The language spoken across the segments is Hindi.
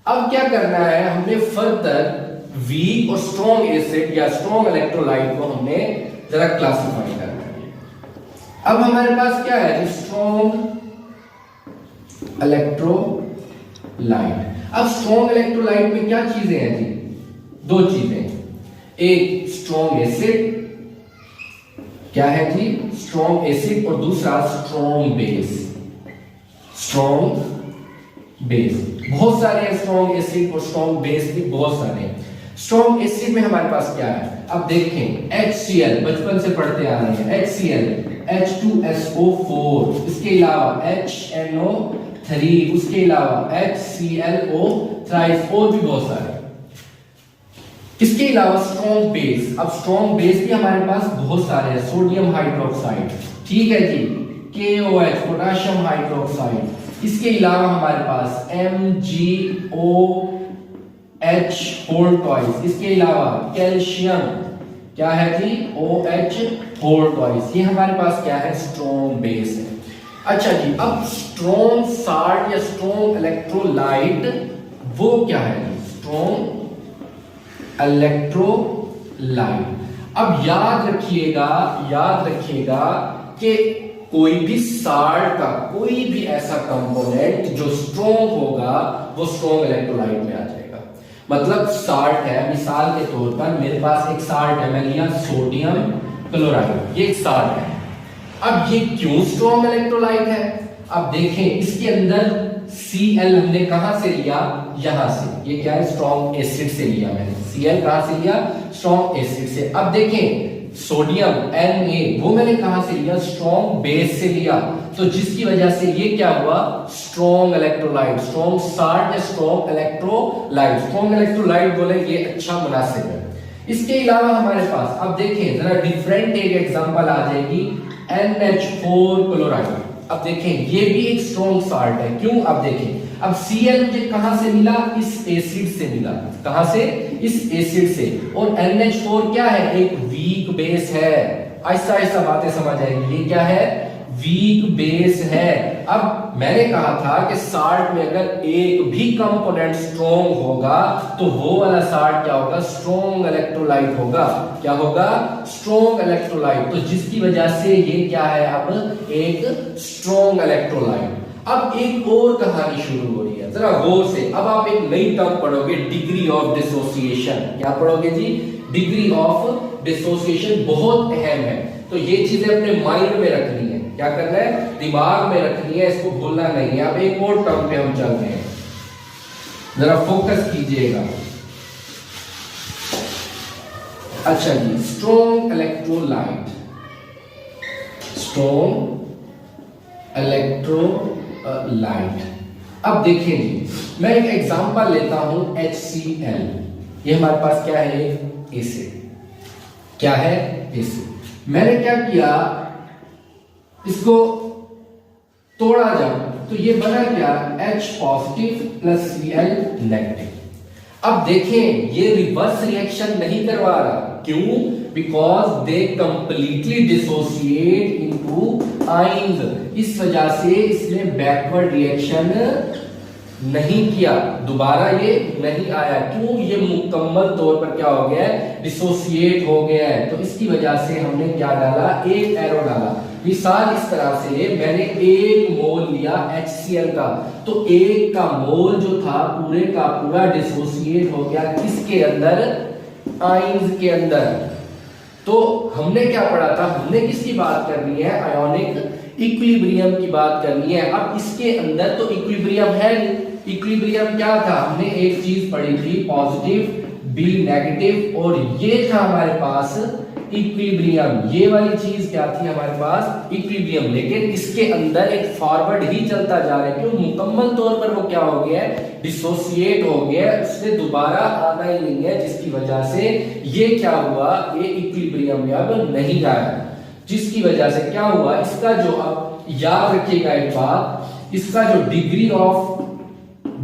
अब क्या करना है, हमने फर्दर वीक और स्ट्रॉन्ग एसिड या स्ट्रॉन्ग इलेक्ट्रोलाइट को हमने जरा क्लासिफाई करना है। अब हमारे पास क्या है, स्ट्रॉन्ग इलेक्ट्रोलाइट। अब स्ट्रॉन्ग इलेक्ट्रोलाइट में क्या चीजें हैं जी, दो चीजें, एक स्ट्रॉन्ग एसिड, क्या है जी, स्ट्रॉन्ग एसिड, और दूसरा स्ट्रॉन्ग बेस। स्ट्रॉन्ग बेस बहुत सारे हैं, स्ट्रॉन्ग एसिड और स्ट्रॉन्ग बेस भी बहुत सारे हैं। स्ट्रॉन्ग एसिड में हमारे पास क्या है, अब देखें HCl, बचपन से पढ़ते आ रहे हैं, HCl, H2SO4, इसके अलावा HNO3, उसके अलावा HClO थ्राइस, और भी बहुत सारे। इसके अलावा स्ट्रॉन्ग बेस, अब स्ट्रॉन्ग बेस भी हमारे पास बहुत सारे हैं, सोडियम हाइड्रोक्साइड, ठीक है जी, KOH, पोटेशियम हाइड्रोक्साइड। इसके अलावा हमारे पास MgOH होल ट्वाइस, इसके अलावा कैल्शियम, क्या है जी, OH होल ट्वाइस। ये हमारे पास क्या है, स्ट्रॉन्ग बेस है। अच्छा जी, अब स्ट्रॉन्ग साल्ट या स्ट्रॉन्ग इलेक्ट्रोलाइट वो क्या है, स्ट्रॉन्ग इलेक्ट्रोलाइट। अब याद रखिएगा कि कोई भी साल्ट का कोई भी ऐसा कंपोनेंट जो स्ट्रॉन्ग होगा वो स्ट्रॉन्ग इलेक्ट्रोलाइट में आ जाएगा। मतलब साल्ट है, मिसाल के तौर पर मेरे पास एक साल्ट है, मैं लिया सोडियम क्लोराइड, ये एक साल्ट है। अब ये क्यों स्ट्रॉन्ग इलेक्ट्रोलाइट है, अब देखें इसके अंदर Cl हमने कहां से लिया, यहां से, ये क्या है, स्ट्रॉन्ग एसिड से लिया मैंने, Cl कहां से लिया, स्ट्रॉन्ग एसिड से। अब देखें सोडियम Na वो मैंने कहां से लिया, स्ट्रॉन्ग बेस से लिया, तो जिसकी वजह से ये क्या हुआ, स्ट्रॉन्ग इलेक्ट्रोलाइट, स्ट्रॉन्ग साल्ट या स्ट्रॉन्ग इलेक्ट्रोलाइट। स्ट्रॉन्ग इलेक्ट्रोलाइट बोले ये अच्छा मुनासिब है। इसके अलावा हमारे पास अब देखें जरा डिफरेंट एक एग्जांपल आ जाएगी, NH4 क्लोराइड। अब देखें ये भी एक स्ट्रॉन्ग साल्ट है, क्यों, अब देखें, अब Cl मुझे कहां से मिला, इस एसिड से मिला, कहां से, इस एसिड से, और NH4 क्या है, एक वीक बेस है। ऐसा ऐसा बातें समझ आएंगी, ये क्या है, वीक बेस है। अब मैंने कहा था कि साल्ट में अगर एक भी कंपोनेंट स्ट्रॉन्ग होगा तो वो वाला साल्ट क्या होगा, स्ट्रॉन्ग इलेक्ट्रोलाइट होगा। क्या होगा, स्ट्रॉन्ग इलेक्ट्रोलाइट, तो जिसकी वजह से ये क्या है, अब एक स्ट्रॉन्ग इलेक्ट्रोलाइट। अब एक और कहानी शुरू हो रही है, जरा गौर से। अब आप एक नई टर्म पढ़ोगे, डिग्री ऑफ डिसोसिएशन। क्या पढ़ोगे जी, डिग्री ऑफ डिसोसिएशन, बहुत अहम है। तो ये चीजें अपने माइंड में रखनी है, क्या करना है, दिमाग में रखनी है, इसको भूलना नहीं है। अब एक और टर्म पे हम चल रहे हैं, जरा फोकस कीजिएगा। अच्छा जी, स्ट्रॉन्ग इलेक्ट्रोलाइट, स्ट्रॉन्ग इलेक्ट्रोलाइट। अब देखें जी, मैं एक एग्जांपल लेता हूं, HCl, ये हमारे पास क्या है, एसिड, क्या है, एसिड। मैंने क्या किया, इसको तोड़ा जब, तो ये बना क्या, H positive plus Cl negative. अब देखें ये रिवर्स रिएक्शन नहीं करवा रहा, क्यों, because they completely dissociate into ions. इस वजह से इसने बैकवर्ड रिएक्शन नहीं किया, दोबारा ये नहीं आया, क्यों, ये मुकम्मल तौर पर क्या हो गया है, डिसोसिएट हो गया है। तो इसकी वजह से हमने क्या डाला, एक एरो डाला। मिसाल इस तरह से, मैंने एक मोल लिया HCl का, तो एक का मोल जो था पूरे का पूरा डिसोसिएट हो गया किसके अंदर, आयंस के अंदर। तो हमने क्या पढ़ा था, हमने किसकी बात करनी है, आयोनिक इक्विलिब्रियम की बात करनी है। अब इसके अंदर तो इक्विलिब्रियम है, इक्विलिब्रियम क्या था, हमने एक चीज पढ़ी थी, पॉजिटिव बी नेगेटिव, और ये था हमारे पास इक्विलिब्रियम। ये वाली चीज क्या थी हमारे पास, इक्विलिब्रियम। लेकिन इसके अंदर एक फॉरवर्ड ही चलता जा रहा है, क्यों, मुकम्मल तौर पर वो क्या हो गया है, डिसोसिएट हो गया, उसने दोबारा आना ही नहीं है, जिसकी वजह से ये क्या हुआ, ये इक्विलिब्रियम में अब नहीं आया, जिसकी वजह से क्या हुआ, इसका जो, अब याद रखिएगा एक बात, इसका जो डिग्री ऑफ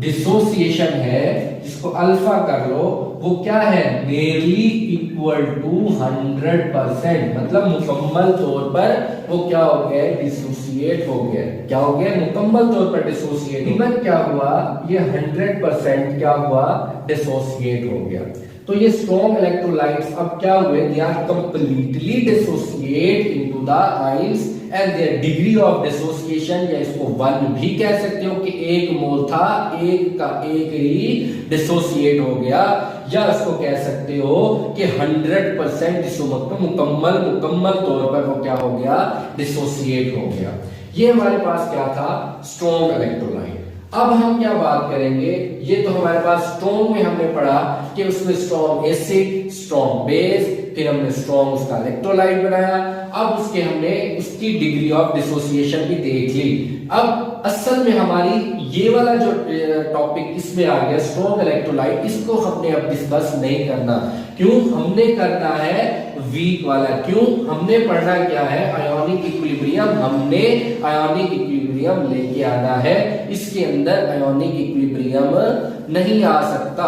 डिसोसिएशन है, जिसको अल्फा कर लो, वो क्या है, नियरली इक्वल टू 100%, मतलब मुकम्मल तौर पर वो क्या हो गया, डिसोसिएट हो गया। क्या हो गया, मुकम्मल तौर पर डिसोसिएट। इवन क्या हुआ, ये 100% क्या हुआ, डिसोसिएट हो गया। तो ये स्ट्रॉन्ग इलेक्ट्रोलाइट्स अब क्या हुए, they are completely dissociate into the ions and their degree of dissociation, या इसको 1 भी कह सकते हो कि 1 मोल था, एक का एक ही डिसोसिएट हो गया, या इसको कह सकते हो कि 100% मुकम्मल तौर पर वो क्या हो गया, डिसोसिएट हो गया। ये हमारे पास क्या था, स्ट्रॉन्ग इलेक्ट्रोलाइट। अब हम क्या बात करेंगे, ये तो हमारे पास स्ट्रॉन्ग में हमने पढ़ा कि उसमें स्ट्रॉन्ग एसिड, स्ट्रॉन्ग बेस, फिर हमने स्ट्रॉन्ग उसका इलेक्ट्रोलाइट बनाया। अब उसके हमने उसकी डिग्री ऑफ डिसोसिएशन भी देख ली। अब असल में हमारी ये वाला जो टॉपिक इसमें आ गया, स्ट्रॉन्ग इलेक्ट्रोलाइट, इसको हमने अब डिस्कस नहीं करना। क्यों, हमने करना है वीक वाला। क्यों, हमने पढ़ना क्या है, आयोनिक इक्विलिब्रियम। हमने आयोनिक इक्विलिब्रियम लेके आना है। इसके अंदर आयोनिक इक्विलिब्रियम नहीं आ सकता।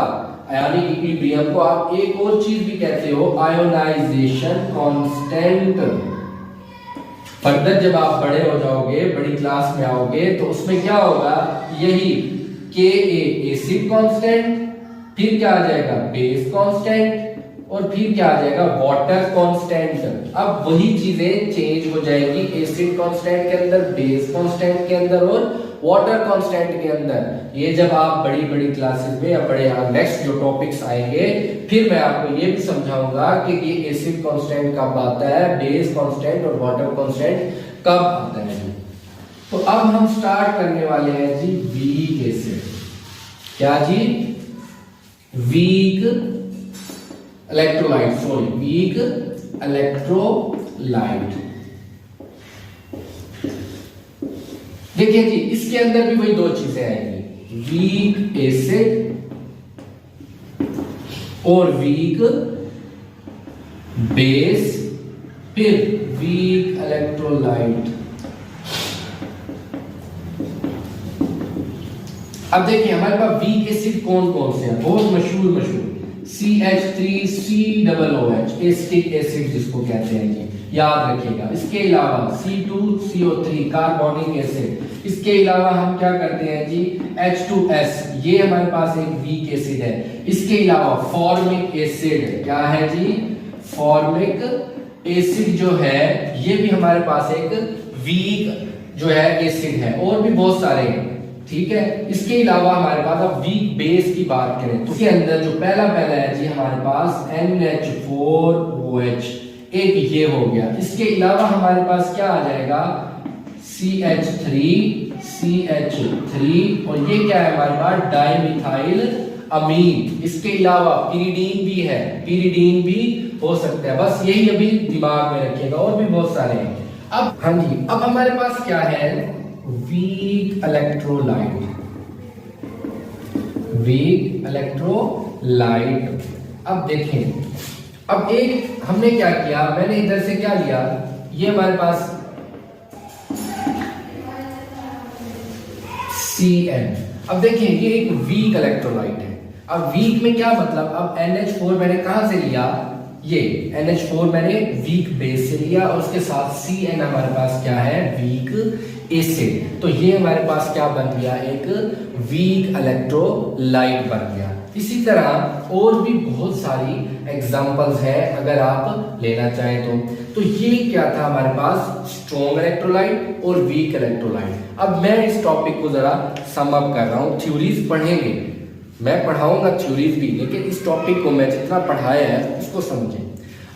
आयोनिक इक्विलिब्रियम को आप एक और चीज भी कहते हो, आयोनाइजेशन कांस्टेंट। फर्दर जब आप बड़े हो जाओगे, बड़ी क्लास में आओगे, तो उसमें क्या होगा, यही के एसिड कांस्टेंट, फिर क्या आ जाएगा, बेस कांस्टेंट, और फिर क्या आ जाएगा, वाटर कांस्टेंट। अब वही चीजें चेंज हो जाएगी एसिड कांस्टेंट के अंदर, बेस कांस्टेंट के अंदर और वाटर कांस्टेंट के अंदर। ये जब आप बड़ी बड़ी क्लासेस में या बड़े नेक्स्ट जो टॉपिक्स आएंगे, फिर मैं आपको ये भी समझाऊंगा कि ये एसिड कांस्टेंट कब आता है, बेस कांस्टेंट और वाटर कांस्टेंट कब आता है। तो अब हम स्टार्ट करने वाले हैं जी वीक एसिड। क्या जी, weak electrolyte, sorry weak electrolyte. देखिए जी, इसके अंदर भी वही दो चीजें आएंगी, वीक एसिड और वीक बेस, फिर वीक इलेक्ट्रोलाइट। अब देखिए हमारे पास वीक एसिड कौन कौन से हैं, बहुत मशहूर CH3COOH एसिटिक एसिड जिसको कहते हैं जी, याद रखिएगा। इसके अलावा C2CO3 कार्बोनिक एसिड। इसके अलावा हम क्या करते हैं जी, H2S, ये हमारे पास एक वीक एसिड है। इसके अलावा फॉर्मिक एसिड, क्या है जी, फॉर्मिक एसिड जो है ये भी हमारे पास एक वीक जो है एसिड है, और भी बहुत सारे हैं, ठीक है। इसके अलावा हमारे पास अब वीक बेस की बात करें तो इसके अंदर जो पहला है जी हमारे पास NH4OH, एक ये हो गया। इसके अलावा हमारे पास क्या आ जाएगा, CH3 और ये क्या है हमारे पास, डाइमिथाइल अमीन। इसके अलावा पिरिडीन भी है, पिरिडीन भी हो सकता है। बस यही अभी दिमाग में रखिएगा, और भी बहुत सारे हैं। अब हाँ जी, अब हमारे पास क्या है, वीक इलेक्ट्रोलाइट। Week electrolyte. अब देखें, अब एक हमने क्या किया, मैंने इधर से क्या लिया, ये हमारे पास Cn। अब देखिए ये एक वीक इलेक्ट्रोलाइट है। अब वीक में क्या मतलब, अब NH4 मैंने कहां से लिया, ये NH4 मैंने वीक बेस से लिया, और उसके साथ Cn हमारे पास क्या है, वीक एसिड। तो ये हमारे पास क्या बन गया, एक वीक इलेक्ट्रोलाइट बन गया। इसी तरह और भी बहुत सारी एग्जांपल्स हैं अगर आप लेना चाहें तो ये क्या था हमारे पास, स्ट्रॉन्ग इलेक्ट्रोलाइट और वीक इलेक्ट्रोलाइट। अब मैं इस टॉपिक को जरा सम अप कर रहा हूं। थ्योरीज पढ़ेंगे, मैं पढ़ाऊंगा थ्योरीज भी, लेकिन इस टॉपिक को मैं जितना पढ़ाया है उसको समझें।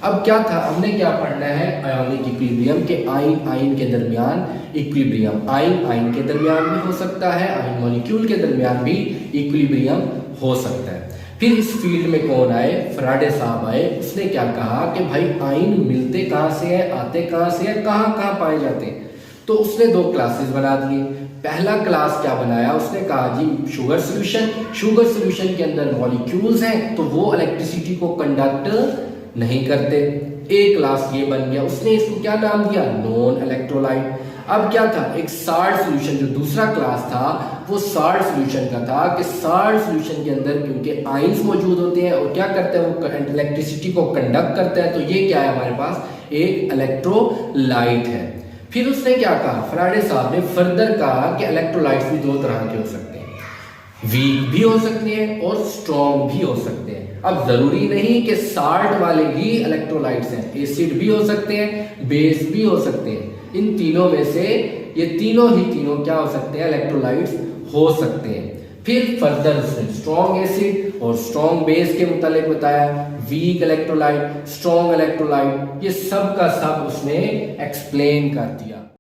अब क्या था, हमने क्या पढ़ना है, आयोनिक इक्विलिब्रियम के आयन आयन के दरमियान इक्विलिब्रियम। आयन आयन के दरमियान भी हो सकता है, आयन मॉलिक्यूल के दरमियान भी इक्विलिब्रियम हो सकता है। फिर इस फील्ड में कौन आए, फराडे साहब आए। उसने क्या कहा कि भाई आयन मिलते कहां से है, आते कहां से है, कहां कहां पाए जाते हैं। तो उसने दो क्लासेस बना दिए। पहला क्लास क्या बनाया, उसने कहा जी शुगर सॉल्यूशन। शुगर सॉल्यूशन के अंदर मॉलिक्यूल्स हैं तो वो इलेक्ट्रिसिटी को कंडक्ट नहीं करते। एक क्लास ये बन गया, उसने इसको क्या नाम दिया, नॉन इलेक्ट्रोलाइट। अब क्या था, एक साल्ट सॉल्यूशन, जो दूसरा क्लास था वो साल्ट सॉल्यूशन का था कि साल्ट सॉल्यूशन के अंदर क्योंकि आयंस मौजूद होते हैं और क्या करते हैं, वो इलेक्ट्रिसिटी को कंडक्ट करते हैं, तो ये क्या है हमारे पास, एक इलेक्ट्रोलाइट है। फिर उसने क्या कहा, फैराडे साहब ने फर्दर कहा कि इलेक्ट्रोलाइट्स भी दो तरह के हो सकते हैं, वीक भी हो सकते हैं और स्ट्रॉन्ग भी हो सकते हैं। अब जरूरी नहीं कि साल्ट वाले ही इलेक्ट्रोलाइट्स हैं, एसिड भी हो सकते हैं, बेस भी हो सकते हैं। इन तीनों में से ये तीनों क्या हो सकते हैं, इलेक्ट्रोलाइट्स हो सकते हैं। फिर फर्दर उसने स्ट्रॉन्ग एसिड और स्ट्रॉन्ग बेस के मुतालिक बताया, वीक इलेक्ट्रोलाइट, स्ट्रॉन्ग इलेक्ट्रोलाइट, ये सब का सब उसने एक्सप्लेन कर दिया।